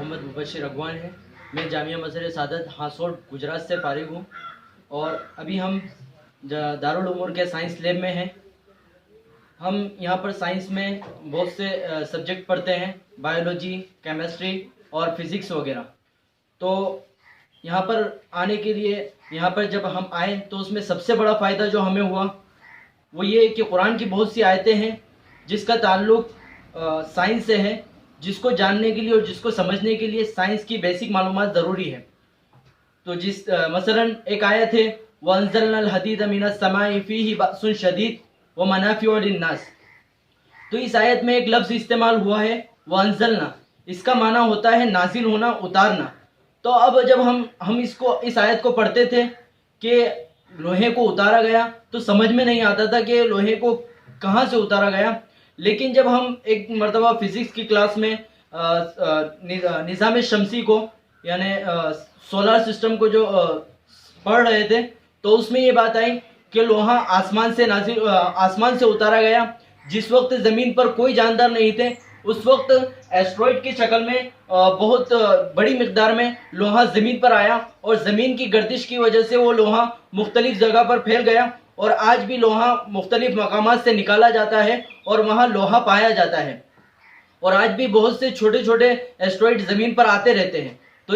मोहम्मद मुबशिर अगवान है। मैं जामिया मज़हर सादत हासोट गुजरात से फारिग हूँ और अभी हम दारुल उमूर के साइंस लैब में हैं। हम यहाँ पर साइंस में बहुत से सब्जेक्ट पढ़ते हैं, बायोलॉजी, केमिस्ट्री और फिज़िक्स वगैरह। तो यहाँ पर आने के लिए, यहाँ पर जब हम आए तो उसमें सबसे बड़ा फ़ायदा जो हमें हुआ वो ये कि कुरान की बहुत सी आयतें हैं जिसका ताल्लुक़ साइंस से है, जिसको जानने के लिए और जिसको समझने के लिए साइंस की बेसिक मालूमात ज़रूरी है। तो मसलन एक आयत है, वअंज़लनल हदीद मिनस समाई फ़ीही बअसुन शदीद व मनाफ़िउ लिन्नास। तो इस आयत में एक लफ्ज़ इस्तेमाल हुआ है वअंज़लना, इसका माना होता है नाजिल होना, उतारना। तो अब जब हम इस आयत को पढ़ते थे कि लोहे को उतारा गया तो समझ में नहीं आता था कि लोहे को कहाँ से उतारा गया। लेकिन जब हम एक मरतबा फ़िज़िक्स की क्लास में निज़ाम शमसी को यानी सोलर सिस्टम को जो पढ़ रहे थे तो उसमें ये बात आई कि लोहा आसमान से उतारा गया। जिस वक्त ज़मीन पर कोई जानदार नहीं थे उस वक्त एस्ट्रॉइड की शक्ल में बहुत बड़ी मिकदार में लोहा ज़मीन पर आया और ज़मीन की गर्दिश की वजह से वो लोहा मुख्तलिफ जगह पर फैल गया और आज भी लोहा मुख्तलिफ मकामात से निकाला जाता है और वहाँ लोहा पाया जाता है। और आज भी बहुत से छोटे छोटे एस्ट्रॉइड ज़मीन पर आते रहते हैं। तो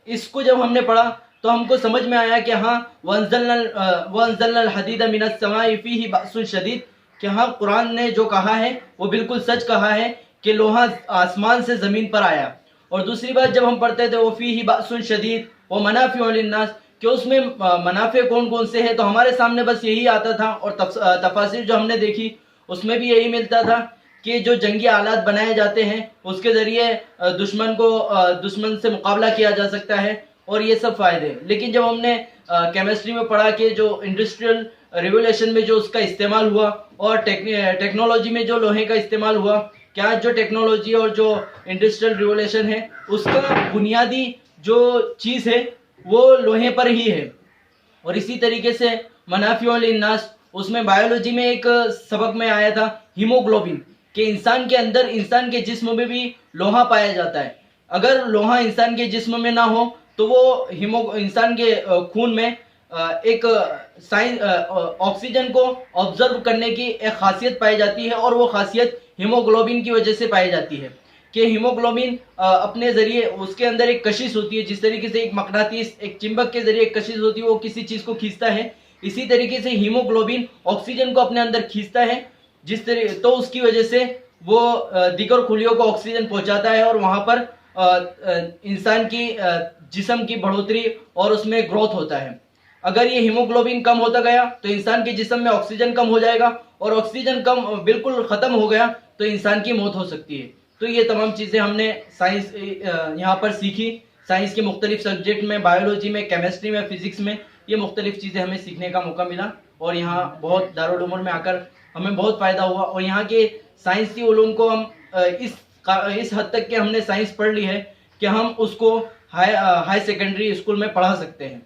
इसको जब हमने पढ़ा तो हमको समझ में आया कि हाँ, वअंज़लनल हदीद मिनस समाई फ़ीही बअसुन शदीद, कि हाँ, कुरान ने जो कहा है वो बिल्कुल सच कहा है कि लोहा आसमान से ज़मीन पर आया। और दूसरी बात जब हम पढ़ते थे वो फ़ीही बअसुन शदीद व मनाफ़िउ लिन्नास, कि उसमें मनाफ़े कौन कौन से हैं, तो हमारे सामने बस यही आता था। और तफासिर जो हमने देखी उसमें भी यही मिलता था कि जो जंगी आलात बनाए जाते हैं उसके ज़रिए दुश्मन से मुकाबला किया जा सकता है और ये सब फ़ायदे। लेकिन जब हमने केमिस्ट्री में पढ़ा कि जो इंडस्ट्रियल रिवोल्यूशन में जो उसका इस्तेमाल हुआ और टेक्नोलॉजी में जो लोहे का इस्तेमाल हुआ, क्या जो टेक्नोलॉजी और जो इंडस्ट्रियल रिवोल्यूशन है उसका बुनियादी जो चीज़ है वो लोहे पर ही है। और इसी तरीके से मनाफ़िउ लिन्नास, उसमें बायोलॉजी में एक सबक में आया था हीमोग्लोबिन, कि इंसान के अंदर, इंसान के जिस्म में भी लोहा पाया जाता है। अगर लोहा इंसान के जिस्म में ना हो तो वो इंसान के खून में एक ऑक्सीजन को ऑब्जर्व करने की एक खासियत पाई जाती है और वो खासियत हीमोग्लोबिन की वजह से पाई जाती है कि हीमोग्लोबिन अपने ज़रिए, उसके अंदर एक कशिश होती है। जिस तरीके से एक मकनातीस, एक चिंबक के ज़रिए एक कशिश होती है, वो किसी चीज़ को खींचता है, इसी तरीके से हीमोग्लोबिन ऑक्सीजन को अपने अंदर खींचता है। तो उसकी वजह से वो दीगर खुलियों को ऑक्सीजन पहुंचाता है और वहाँ पर इंसान की जिस्म की बढ़ोतरी और उसमें ग्रोथ होता है। अगर ये हीमोग्लोबिन कम होता गया तो इंसान के जिस्म में ऑक्सीजन कम हो जाएगा और ऑक्सीजन कम बिल्कुल ख़त्म हो गया तो इंसान की मौत हो सकती है। तो ये तमाम चीज़ें हमने साइंस यहाँ पर सीखी। साइंस के मुख्तलिफ सब्जेक्ट में, बायोलॉजी में, केमिस्ट्री में, फ़िज़िक्स में, ये मुख्तलिफ चीज़ें हमें सीखने का मौका मिला और यहाँ बहुत दारुल उमूर में आकर हमें बहुत फ़ायदा हुआ। और यहाँ के साइंस की उलूम को हम इस हद तक के हमने साइंस पढ़ ली है कि हम उसको हाई सेकेंडरी स्कूल में पढ़ा सकते हैं।